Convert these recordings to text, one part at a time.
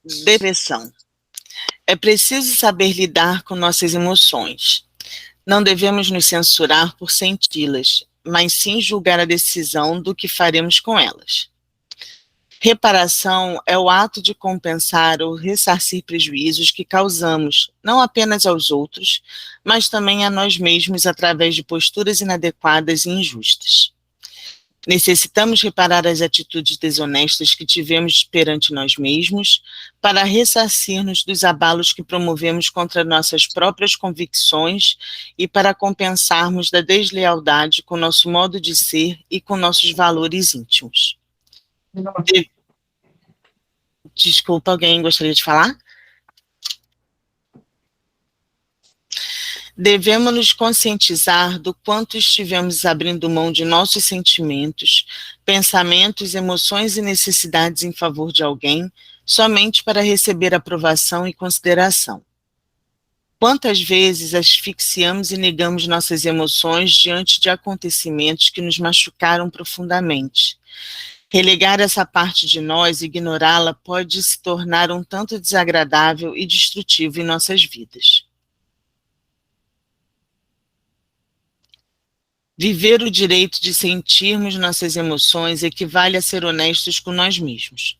Depressão. É preciso saber lidar com nossas emoções. Não devemos nos censurar por senti-las, mas sim julgar a decisão do que faremos com elas. Reparação é o ato de compensar ou ressarcir prejuízos que causamos, não apenas aos outros, mas também a nós mesmos através de posturas inadequadas e injustas. Necessitamos reparar as atitudes desonestas que tivemos perante nós mesmos para ressarcir-nos dos abalos que promovemos contra nossas próprias convicções e para compensarmos da deslealdade com nosso modo de ser e com nossos valores íntimos. Desculpa, alguém gostaria de falar? Devemos nos conscientizar do quanto estivemos abrindo mão de nossos sentimentos, pensamentos, emoções e necessidades em favor de alguém, somente para receber aprovação e consideração. Quantas vezes asfixiamos e negamos nossas emoções diante de acontecimentos que nos machucaram profundamente? Relegar essa parte de nós e ignorá-la pode se tornar um tanto desagradável e destrutivo em nossas vidas. Viver o direito de sentirmos nossas emoções equivale a ser honestos com nós mesmos.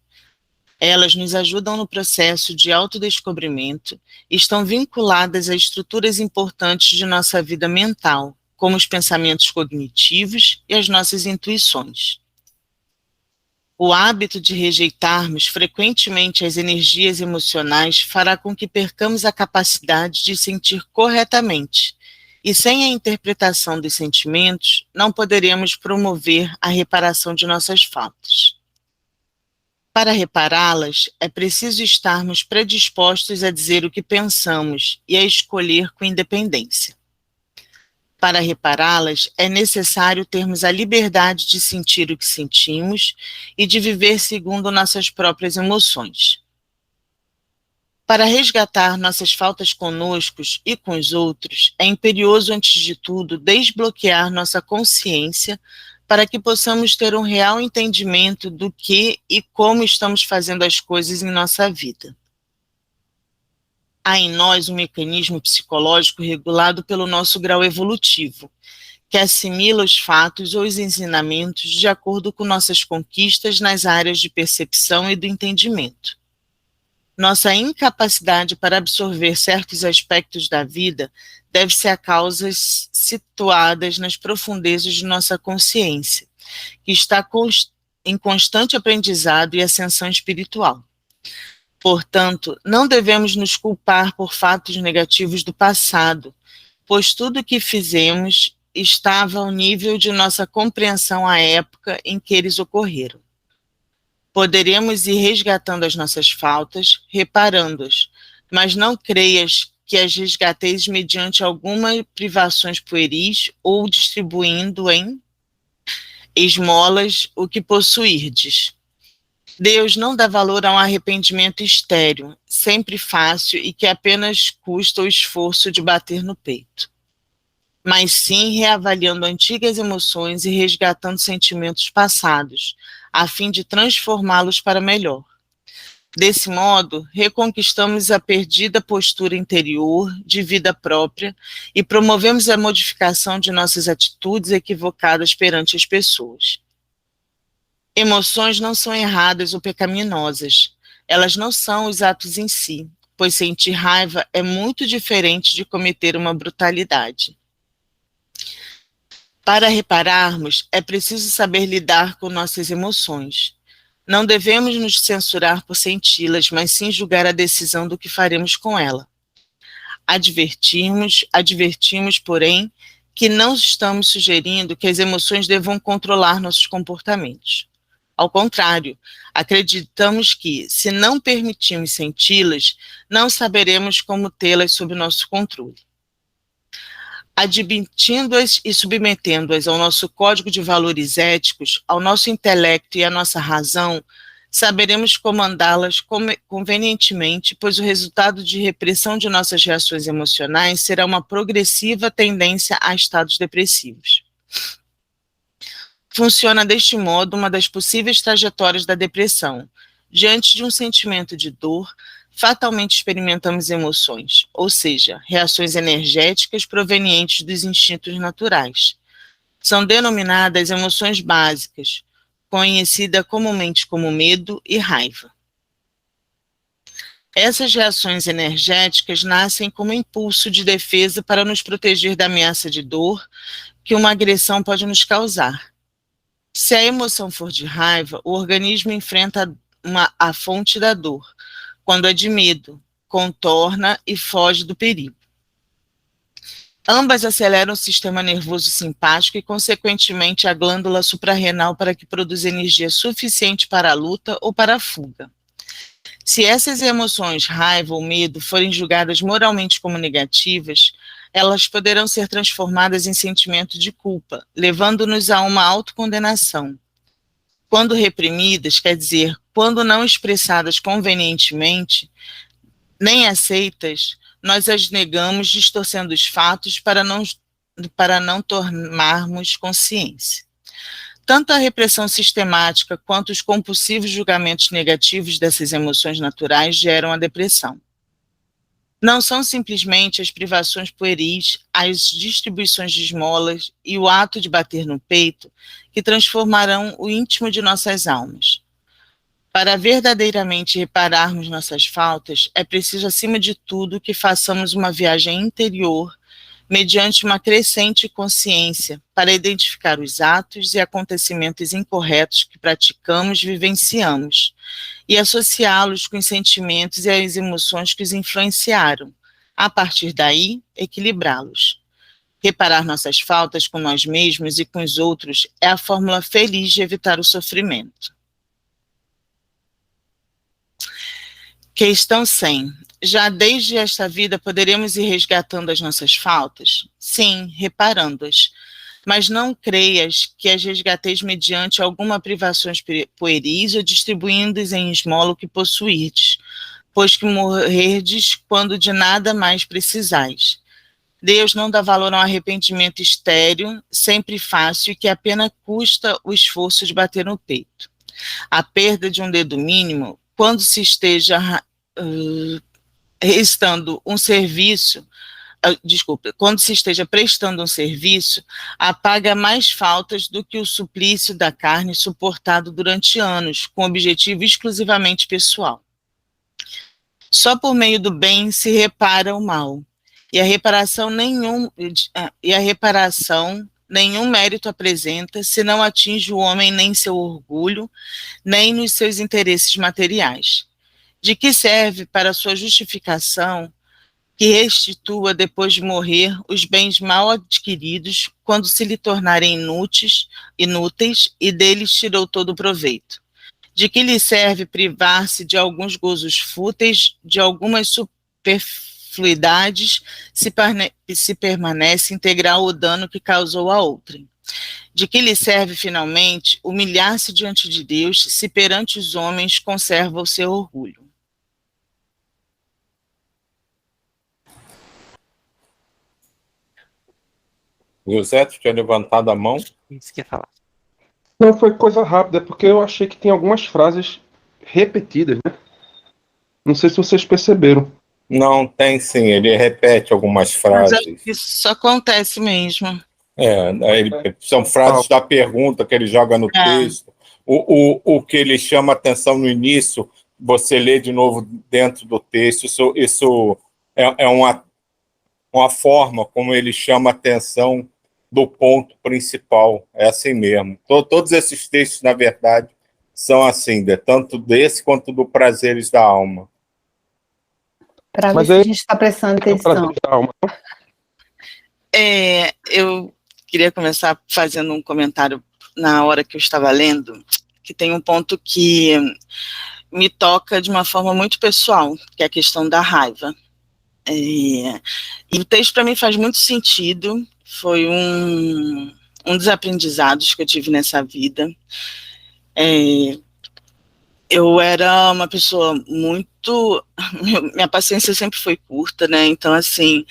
Elas nos ajudam no processo de autodescobrimento e estão vinculadas a estruturas importantes de nossa vida mental, como os pensamentos cognitivos e as nossas intuições. O hábito de rejeitarmos frequentemente as energias emocionais fará com que percamos a capacidade de sentir corretamente, e sem a interpretação dos sentimentos, não poderemos promover a reparação de nossas faltas. Para repará-las, é preciso estarmos predispostos a dizer o que pensamos e a escolher com independência. Para repará-las, é necessário termos a liberdade de sentir o que sentimos e de viver segundo nossas próprias emoções. Para resgatar nossas faltas conosco e com os outros, é imperioso, antes de tudo, desbloquear nossa consciência para que possamos ter um real entendimento do que e como estamos fazendo as coisas em nossa vida. Há em nós um mecanismo psicológico regulado pelo nosso grau evolutivo, que assimila os fatos ou os ensinamentos de acordo com nossas conquistas nas áreas de percepção e do entendimento. Nossa incapacidade para absorver certos aspectos da vida deve-se a causas situadas nas profundezas de nossa consciência, que está em constante aprendizado e ascensão espiritual. Portanto, não devemos nos culpar por fatos negativos do passado, pois tudo o que fizemos estava ao nível de nossa compreensão à época em que eles ocorreram. Poderemos ir resgatando as nossas faltas, reparando-as, mas não creias que as resgateis mediante algumas privações pueris ou distribuindo em esmolas o que possuirdes. Deus não dá valor a um arrependimento estéril, sempre fácil e que apenas custa o esforço de bater no peito, mas sim reavaliando antigas emoções e resgatando sentimentos passados, a fim de transformá-los para melhor. Desse modo, reconquistamos a perdida postura interior de vida própria e promovemos a modificação de nossas atitudes equivocadas perante as pessoas. Emoções não são erradas ou pecaminosas. Elas não são os atos em si, pois sentir raiva é muito diferente de cometer uma brutalidade. Para repararmos, é preciso saber lidar com nossas emoções. Não devemos nos censurar por senti-las, mas sim julgar a decisão do que faremos com ela. Advertimos, porém, que não estamos sugerindo que as emoções devam controlar nossos comportamentos. Ao contrário, acreditamos que, se não permitirmos senti-las, não saberemos como tê-las sob nosso controle. Admitindo-as e submetendo-as ao nosso código de valores éticos, ao nosso intelecto e à nossa razão, saberemos comandá-las convenientemente, pois o resultado de repressão de nossas reações emocionais será uma progressiva tendência a estados depressivos. Funciona deste modo uma das possíveis trajetórias da depressão, Diante de um sentimento de dor, fatalmente experimentamos emoções, ou seja, reações energéticas provenientes dos instintos naturais. São denominadas emoções básicas, conhecida comumente como medo e raiva. Essas reações energéticas nascem como impulso de defesa para nos proteger da ameaça de dor que uma agressão pode nos causar. Se a emoção for de raiva, o organismo enfrenta a fonte da dor. Quando é de medo, contorna e foge do perigo. Ambas aceleram o sistema nervoso simpático e, consequentemente, a glândula suprarrenal para que produza energia suficiente para a luta ou para a fuga. Se essas emoções, raiva ou medo, forem julgadas moralmente como negativas, elas poderão ser transformadas em sentimento de culpa, levando-nos a uma autocondenação. Quando reprimidas, quer dizer, quando não expressadas convenientemente, nem aceitas, nós as negamos, distorcendo os fatos para não tomarmos consciência. Tanto a repressão sistemática quanto os compulsivos julgamentos negativos dessas emoções naturais geram a depressão. Não são simplesmente as privações pueris, as distribuições de esmolas e o ato de bater no peito que transformarão o íntimo de nossas almas. Para verdadeiramente repararmos nossas faltas, é preciso, acima de tudo, que façamos uma viagem interior mediante uma crescente consciência para identificar os atos e acontecimentos incorretos que praticamos e vivenciamos e associá-los com os sentimentos e as emoções que os influenciaram. A partir daí, equilibrá-los. Reparar nossas faltas com nós mesmos e com os outros é a fórmula feliz de evitar o sofrimento. Questão 100. Já desde esta vida poderemos ir resgatando as nossas faltas? Sim, reparando-as. Mas não creias que as resgateis mediante alguma privações pueris ou distribuindo-as em esmola o que possuirdes, pois que morrerdes quando de nada mais precisais. Deus não dá valor a um arrependimento estéril, sempre fácil e que apenas custa o esforço de bater no peito. A perda de um dedo mínimo, quando se esteja quando se esteja prestando um serviço, apaga mais faltas do que o suplício da carne suportado durante anos, com objetivo exclusivamente pessoal. Só por meio do bem se repara o mal, e a reparação nenhum mérito apresenta, se não atinge o homem nem seu orgulho, nem nos seus interesses materiais. De que serve para sua justificação que restitua depois de morrer os bens mal adquiridos quando se lhe tornarem inúteis e deles tirou todo o proveito? De que lhe serve privar-se de alguns gozos fúteis, de algumas superfluidades, se permanece integral o dano que causou a outrem? De que lhe serve, finalmente, humilhar-se diante de Deus, se perante os homens conserva o seu orgulho? José, tu tinha levantado a mão? Isso que ia falar. Não, foi coisa rápida, porque eu achei que tem algumas frases repetidas, né? Não sei se vocês perceberam. Não, tem sim, ele repete algumas Mas frases. isso acontece mesmo. São frases da pergunta que ele joga no texto. O que ele chama atenção no início, você lê de novo dentro do texto, isso é uma forma como ele chama atenção do ponto principal, é assim mesmo. Todos esses textos, na verdade, são assim, tanto desse quanto do Prazeres da Alma. Para ver se a gente está prestando atenção. Eu queria começar fazendo um comentário na hora que eu estava lendo, que tem um ponto que me toca de uma forma muito pessoal, que é a questão da raiva. E o texto para mim faz muito sentido, foi um dos aprendizados que eu tive nessa vida. Eu era uma pessoa muito... Minha paciência sempre foi curta, né? Então, assim...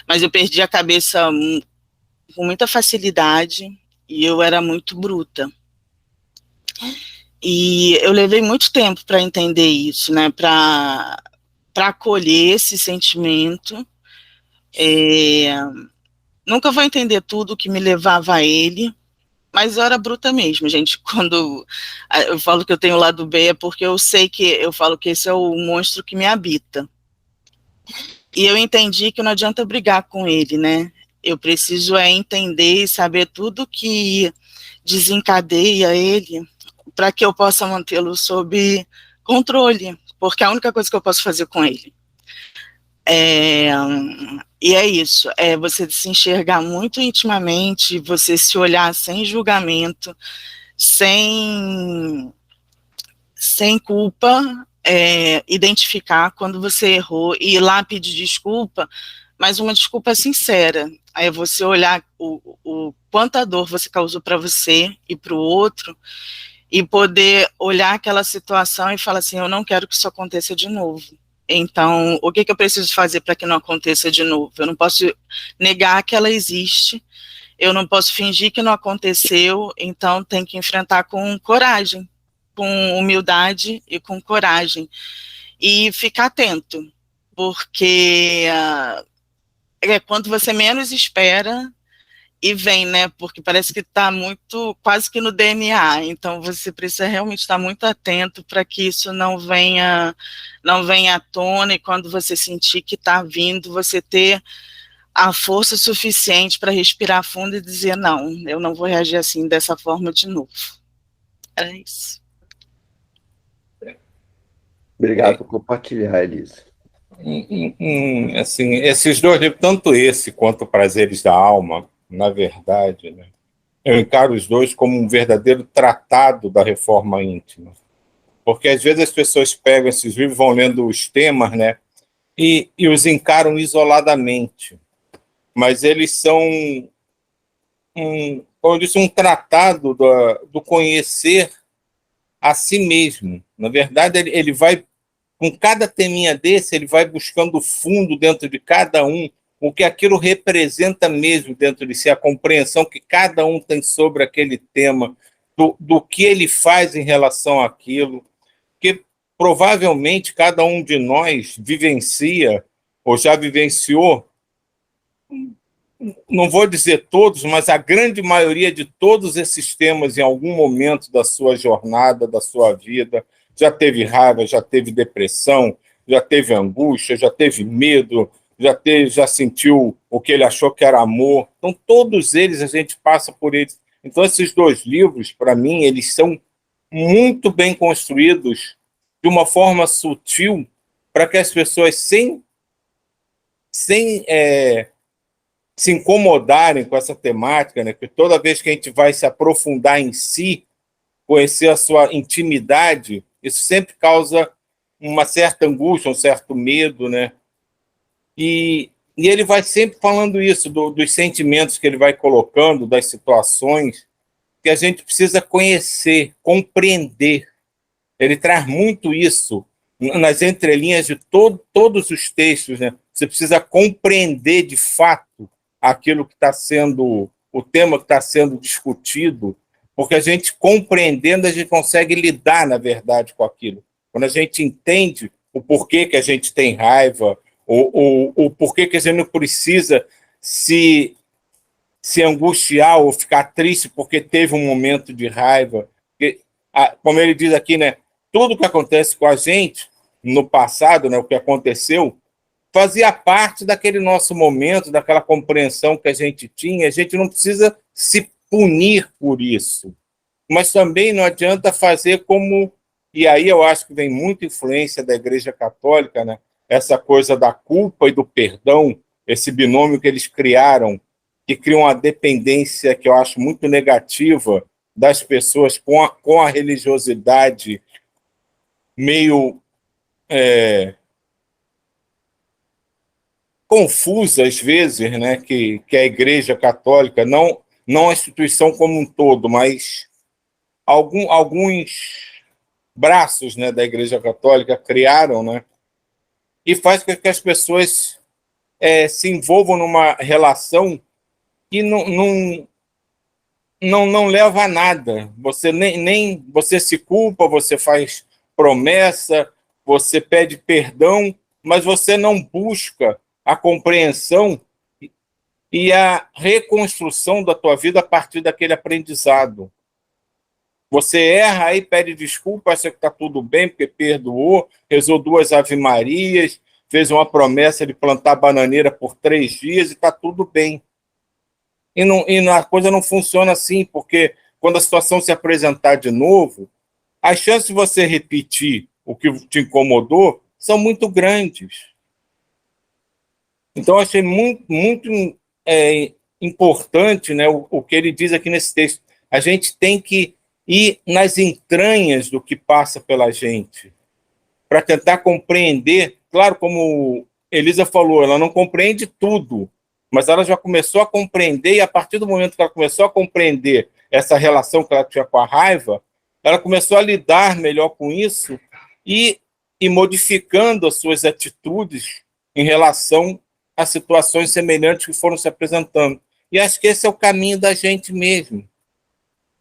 Mas eu perdi a cabeça com muita facilidade e eu era muito bruta. E eu levei muito tempo para entender isso, né? Para acolher esse sentimento. Nunca vou entender tudo que me levava a ele, mas eu era bruta mesmo, gente. Quando eu falo que eu tenho o lado B, é porque eu sei que eu falo que esse é o monstro que me habita. E eu entendi que não adianta brigar com ele, né? Eu preciso entender e saber tudo que desencadeia ele para que eu possa mantê-lo sob controle, porque é a única coisa que eu posso fazer com ele. E é isso, é você se enxergar muito intimamente, você se olhar sem julgamento, sem culpa, identificar quando você errou e ir lá pedir desculpa, mas uma desculpa sincera. Aí você olhar o quanta dor você causou para você e para o outro, e poder olhar aquela situação e falar assim, eu não quero que isso aconteça de novo. Então, o que eu preciso fazer para que não aconteça de novo? Eu não posso negar que ela existe, eu não posso fingir que não aconteceu, então tem que enfrentar com coragem, com humildade e com coragem. E ficar atento, porque quando você menos espera, e vem, né? Porque parece que está muito, quase que no DNA. Então você precisa realmente estar muito atento para que isso não venha à tona, e quando você sentir que está vindo, você ter a força suficiente para respirar fundo e dizer, não, eu não vou reagir assim, dessa forma de novo. É isso. Obrigado por compartilhar, Elisa. Assim, esses dois livros, tanto esse quanto Prazeres da Alma, na verdade, né, eu encaro os dois como um verdadeiro tratado da reforma íntima. Porque às vezes as pessoas pegam esses livros, vão lendo os temas, né, e os encaram isoladamente. Mas eles são como eu disse, um tratado do conhecer a si mesmo. Na verdade, ele vai, com cada teminha desse, ele vai buscando fundo dentro de cada um, o que aquilo representa mesmo dentro de si, a compreensão que cada um tem sobre aquele tema, do que ele faz em relação àquilo, que provavelmente cada um de nós vivencia ou já vivenciou, não vou dizer todos, mas a grande maioria de todos esses temas em algum momento da sua jornada, da sua vida. Já teve raiva, já teve depressão, já teve angústia, já teve medo, já sentiu o que ele achou que era amor. Então, todos eles, a gente passa por eles. Então, esses dois livros, para mim, eles são muito bem construídos de uma forma sutil para que as pessoas, sem se incomodarem com essa temática, né? Porque toda vez que a gente vai se aprofundar em si, conhecer a sua intimidade, isso sempre causa uma certa angústia, um certo medo, né? E ele vai sempre falando isso, dos sentimentos que ele vai colocando, das situações, que a gente precisa conhecer, compreender. Ele traz muito isso nas entrelinhas de todos os textos, né? Você precisa compreender de fato aquilo que está sendo, o tema que está sendo discutido, porque a gente compreendendo, a gente consegue lidar, na verdade, com aquilo. Quando a gente entende o porquê que a gente tem raiva, o porquê que a gente não precisa se angustiar ou ficar triste porque teve um momento de raiva. Porque, como ele diz aqui, né, tudo que acontece com a gente no passado, né, o que aconteceu, fazia parte daquele nosso momento, daquela compreensão que a gente tinha. A gente não precisa se punir por isso. Mas também não adianta fazer como... E aí eu acho que vem muita influência da Igreja Católica, né? Essa coisa da culpa e do perdão, esse binômio que eles criaram, que cria uma dependência que eu acho muito negativa das pessoas com a religiosidade meio... confusa, às vezes, né, que a Igreja Católica, não a instituição como um todo, mas alguns braços, né, da Igreja Católica criaram, né, e faz com que as pessoas se envolvam numa relação que não leva a nada. Você nem você se culpa, você faz promessa, você pede perdão, mas você não busca a compreensão e a reconstrução da tua vida a partir daquele aprendizado. Você erra, aí pede desculpa, acha que está tudo bem, porque perdoou, rezou 2 ave-marias, fez uma promessa de plantar bananeira por 3 dias e está tudo bem. E a coisa não funciona assim, porque quando a situação se apresentar de novo, as chances de você repetir o que te incomodou são muito grandes. Então, eu achei muito importante, né, o que ele diz aqui nesse texto. A gente tem que ir nas entranhas do que passa pela gente, para tentar compreender. Claro, como Elisa falou, ela não compreende tudo, mas ela já começou a compreender, e a partir do momento que ela começou a compreender essa relação que ela tinha com a raiva, ela começou a lidar melhor com isso e modificando as suas atitudes em relação a situações semelhantes que foram se apresentando. E acho que esse é o caminho da gente mesmo.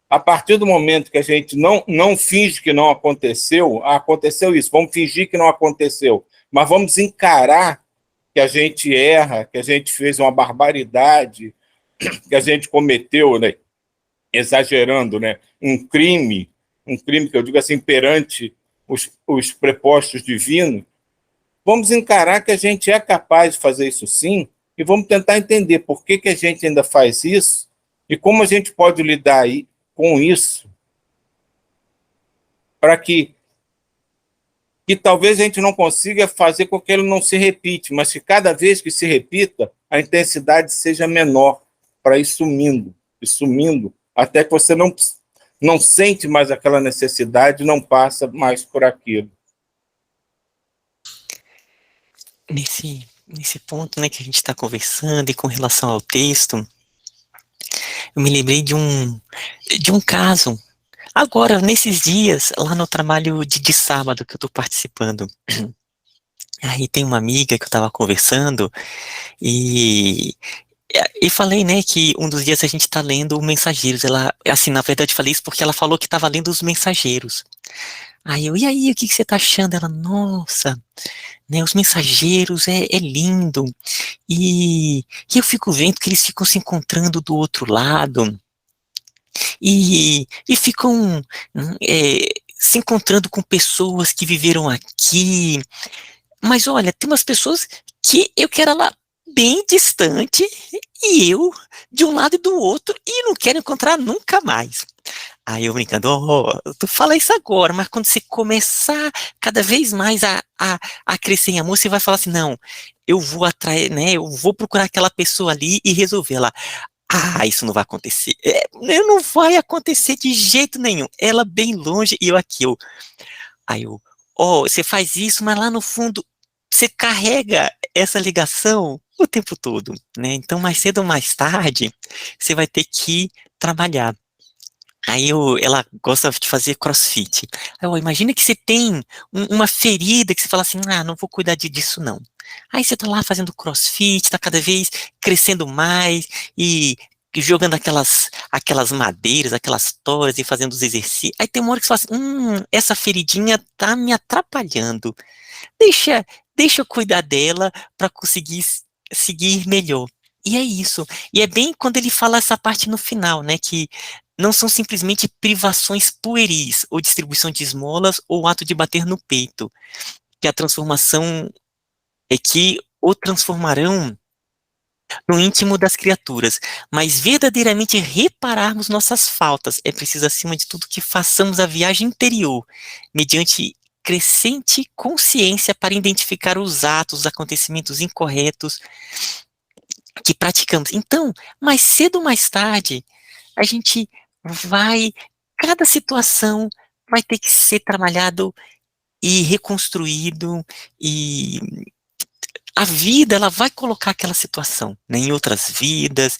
A partir do momento que a gente não finge que não aconteceu, aconteceu isso, vamos fingir que não aconteceu, mas vamos encarar que a gente erra, que a gente fez uma barbaridade, que a gente cometeu, né, exagerando, né, um crime que eu digo assim, perante os prepostos divinos. Vamos encarar que a gente é capaz de fazer isso sim, e vamos tentar entender por que a gente ainda faz isso e como a gente pode lidar aí com isso, para que talvez a gente não consiga fazer com que ele não se repita, mas que cada vez que se repita, a intensidade seja menor, para ir sumindo, até que você não sente mais aquela necessidade, não passa mais por aquilo. Nesse ponto, né, que a gente está conversando, e com relação ao texto, eu me lembrei de um caso, agora, nesses dias, lá no trabalho de sábado que eu estou participando. Aí tem uma amiga que eu estava conversando, e falei, né, que um dos dias a gente está lendo o Mensageiros. Ela, assim, na verdade, falei isso porque ela falou que estava lendo os Mensageiros. Aí eu, e aí, o que você está achando? Ela, nossa, né, os Mensageiros é lindo, e eu fico vendo que eles ficam se encontrando do outro lado, e ficam se encontrando com pessoas que viveram aqui, mas olha, tem umas pessoas que eu quero lá bem distante, e eu de um lado e do outro, e não quero encontrar nunca mais. Aí eu brincando, tu fala isso agora, mas quando você começar cada vez mais a crescer em amor, você vai falar assim, não, eu vou atrair, né, eu vou procurar aquela pessoa ali e resolver lá. Ah, isso não vai acontecer. Não vai acontecer de jeito nenhum. Ela bem longe e eu aqui. Aí eu, você faz isso, mas lá no fundo você carrega essa ligação o tempo todo, né? Então, mais cedo ou mais tarde, você vai ter que trabalhar. Aí ela gosta de fazer crossfit. Aí imagina que você tem uma ferida que você fala assim, não vou cuidar disso não. Aí você tá lá fazendo crossfit, tá cada vez crescendo mais e jogando aquelas madeiras, aquelas toras e fazendo os exercícios. Aí tem uma hora que você fala assim, essa feridinha tá me atrapalhando. Deixa eu cuidar dela para conseguir seguir melhor. E é isso. E é bem quando ele fala essa parte no final, né, que não são simplesmente privações pueris, ou distribuição de esmolas, ou ato de bater no peito, que a transformação é que o transformarão no íntimo das criaturas, mas verdadeiramente repararmos nossas faltas, é preciso, acima de tudo, que façamos a viagem interior, mediante crescente consciência para identificar os atos, os acontecimentos incorretos que praticamos. Então, mais cedo ou mais tarde, a gente cada situação vai ter que ser trabalhado e reconstruído, e a vida, ela vai colocar aquela situação, né, em outras vidas,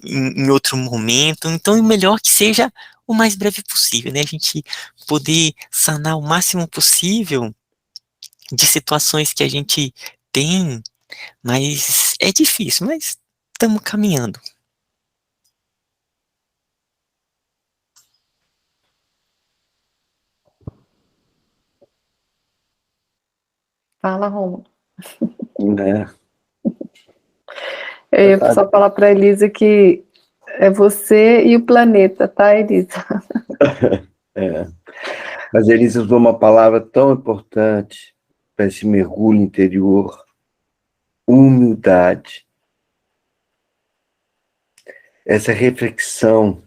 em outro momento, então é melhor que seja o mais breve possível, né, a gente poder sanar o máximo possível de situações que a gente tem, mas é difícil, mas estamos caminhando. Fala, Rômulo. Né? Eu ia só falar para a Elisa que é você e o planeta, tá, Elisa? É. Mas Elisa usou uma palavra tão importante para esse mergulho interior: humildade. Essa reflexão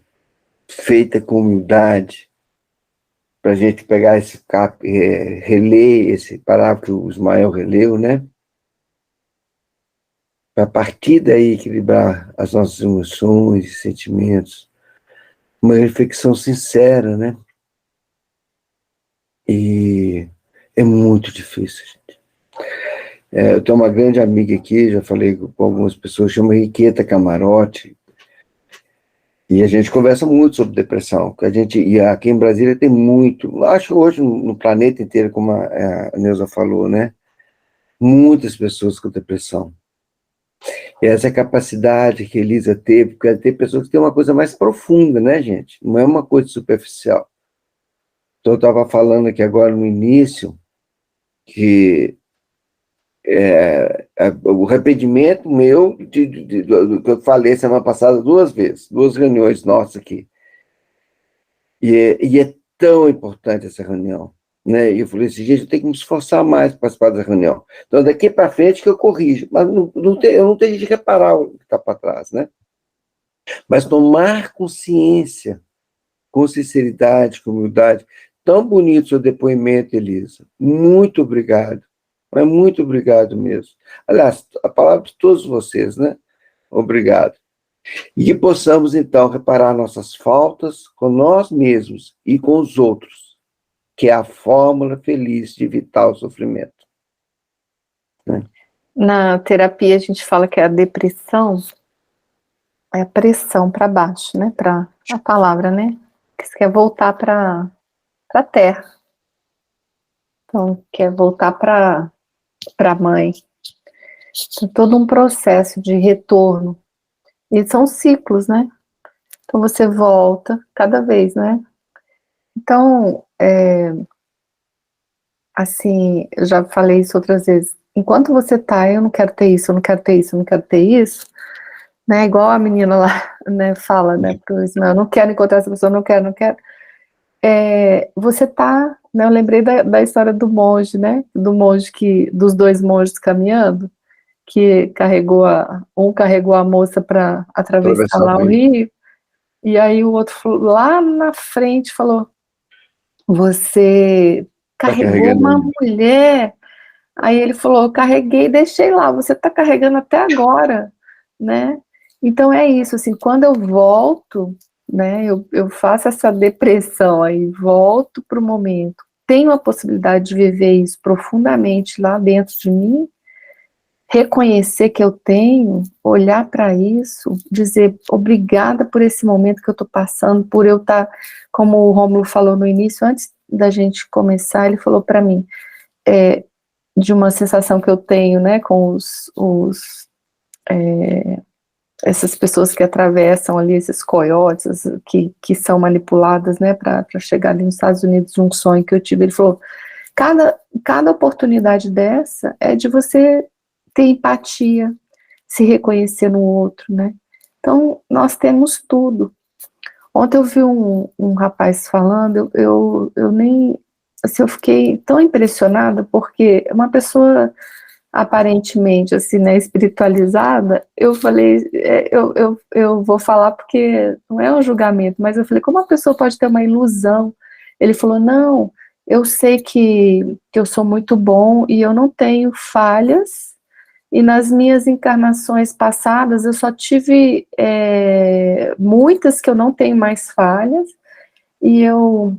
feita com humildade, para a gente pegar esse reler esse parágrafo que o Ismael releu, né? Para a partir daí equilibrar as nossas emoções e sentimentos. Uma reflexão sincera, né? E é muito difícil, gente. Eu tenho uma grande amiga aqui, já falei com algumas pessoas, chama Riqueta Camarote, e a gente conversa muito sobre depressão, e aqui em Brasília tem muito, acho que hoje no planeta inteiro, como a Neuza falou, né? Muitas pessoas com depressão. E essa capacidade que a Elisa teve, porque tem pessoas que têm uma coisa mais profunda, né, gente? Não é uma coisa superficial. Então, eu estava falando aqui agora no início que o arrependimento meu, do que eu falei semana passada 2 vezes, 2 reuniões nossas aqui. E é tão importante essa reunião, né? E eu falei assim, gente, eu tenho que me esforçar mais para participar da reunião. Então, daqui para frente que eu corrijo, mas eu não tenho de reparar o que está para trás, né? Mas tomar consciência, com sinceridade, com humildade. Tão bonito o seu depoimento, Elisa. Muito obrigado. Mas muito obrigado mesmo. Aliás, a palavra de todos vocês, né? Obrigado. E que possamos, então, reparar nossas faltas com nós mesmos e com os outros, que é a fórmula feliz de evitar o sofrimento. Né? Na terapia, a gente fala que a depressão é a pressão para baixo, né? Para a palavra, né? Que você quer voltar para a terra. Então, quer voltar para a mãe. Então, todo um processo de retorno. E são ciclos, né? Então, você volta cada vez, né? Então, assim, eu já falei isso outras vezes. Enquanto você tá, eu não quero ter isso, eu não quero ter isso, eu não quero ter isso, né? Igual a menina lá, né, fala, né, pro Ismael, eu não quero encontrar essa pessoa, não quero. Você tá, né, eu lembrei da história do monge, né? Dos 2 monges caminhando, que um carregou a moça para atravessar lá o rio, e aí o outro lá na frente falou, você carregou uma mulher. Aí ele falou, eu carreguei e deixei lá, você está carregando até agora, né? Então é isso, assim, quando eu volto, né, eu faço essa depressão aí, volto para o momento, tenho a possibilidade de viver isso profundamente lá dentro de mim, reconhecer que eu tenho, olhar para isso, dizer obrigada por esse momento que eu estou passando, por eu estar, como o Rômulo falou no início, antes da gente começar, ele falou para mim, de uma sensação que eu tenho, né, com essas pessoas que atravessam ali, esses coiotes, que são manipuladas, né, para chegar ali nos Estados Unidos, de um sonho que eu tive. Ele falou, cada oportunidade dessa é de você ter empatia, se reconhecer no outro, né. Então, nós temos tudo. Ontem eu vi um rapaz falando, eu nem... Assim, eu fiquei tão impressionada, porque uma pessoa aparentemente, assim, né, espiritualizada, eu falei, eu vou falar porque não é um julgamento, mas eu falei, como uma pessoa pode ter uma ilusão? Ele falou, não, eu sei que eu sou muito bom e eu não tenho falhas, e nas minhas encarnações passadas eu só tive muitas que eu não tenho mais falhas, e eu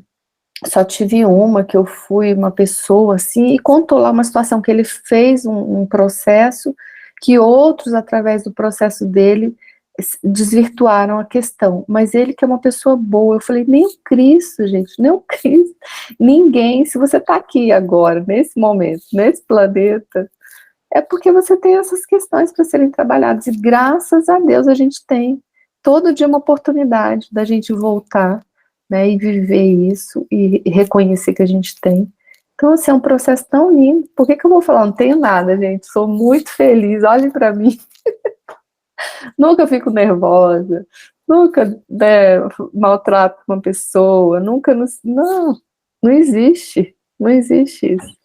só tive uma que eu fui uma pessoa assim, e contou lá uma situação que ele fez um processo, que outros, através do processo dele, desvirtuaram a questão, mas ele que é uma pessoa boa, eu falei, nem o Cristo, gente, nem o Cristo, ninguém, se você está aqui agora, nesse momento, nesse planeta, é porque você tem essas questões para serem trabalhadas, e graças a Deus a gente tem todo dia uma oportunidade da gente voltar, né, e viver isso, e reconhecer que a gente tem, Então, assim, é um processo tão lindo. Por que que eu vou falar? Não tenho nada, gente. Sou muito feliz. Olhem para mim. Nunca fico nervosa. Nunca, né, maltrato uma pessoa. Nunca. Não, não existe. Não existe isso.